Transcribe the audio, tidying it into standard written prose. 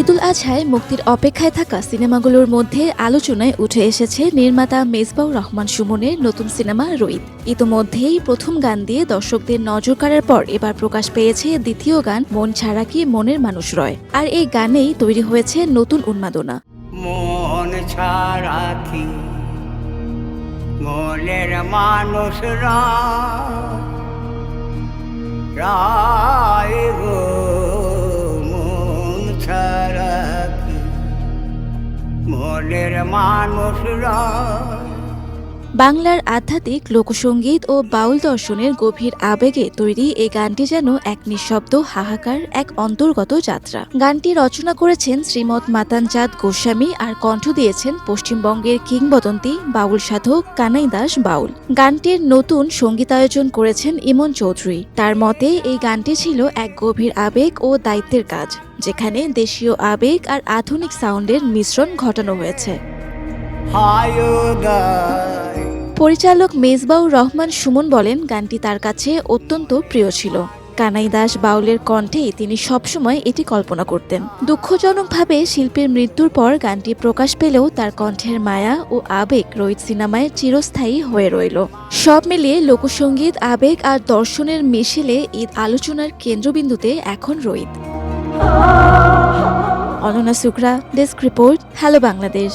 ঈদুল আজহায় মুক্তির অপেক্ষায় থাকা সিনেমাগুলোর মধ্যে আলোচনায় উঠে এসেছে নির্মাতা মেজবাউর রহমান সুমনের নতুন সিনেমা রইদ। ইতোমধ্যেই প্রথম গান দিয়ে দর্শকদের নজর কাড়ার পর এবার প্রকাশ পেয়েছে দ্বিতীয় গান মন ছাড়া কি মনের মানুষ রয়। আর এই গানেই তৈরি হয়েছে নতুন উন্মাদনা। মন ছাড়া কি মনের মানুষ রায় গো, মন ছাড়া কি মনের মানুষ রায়। বাংলার আধ্যাত্মিক লোকসঙ্গীত ও বাউল দর্শনের গভীর আবেগে তৈরি এই গানটি যেন এক নিঃশব্দ হাহাকার, এক অন্তর্গত যাত্রা। গানটি রচনা করেছেন শ্রীমৎ মাতান চাঁদ গোস্বামী আর কণ্ঠ দিয়েছেন পশ্চিমবঙ্গের কিংবদন্তি বাউল সাধক কানাই দাস বাউল। গানটির নতুন সঙ্গীতায়োজন করেছেন ইমন চৌধুরী। তার মতে এই গানটি ছিল এক গভীর আবেগ ও দায়িত্বের কাজ, যেখানে দেশীয় আবেগ আর আধুনিক সাউন্ডের মিশ্রণ ঘটানো হয়েছে। পরিচালক মেজবাউর রহমান সুমন বলেন, গানটি তার কাছে অত্যন্ত প্রিয় ছিল। কানাই দাস বাউলের কণ্ঠেই তিনি সবসময় এটি কল্পনা করতেন। দুঃখজনকভাবে শিল্পীর মৃত্যুর পর গানটি প্রকাশ পেলেও তার কণ্ঠের মায়া ও আবেগ রইদ সিনেমায় চিরস্থায়ী হয়ে রইল। সব মিলিয়ে লোকসঙ্গীত, আবেগ আর দর্শনের মিশেলে ঈদ আলোচনার কেন্দ্রবিন্দুতে এখন রইদ। Ananya Sukra, desk report, hello Bangladesh.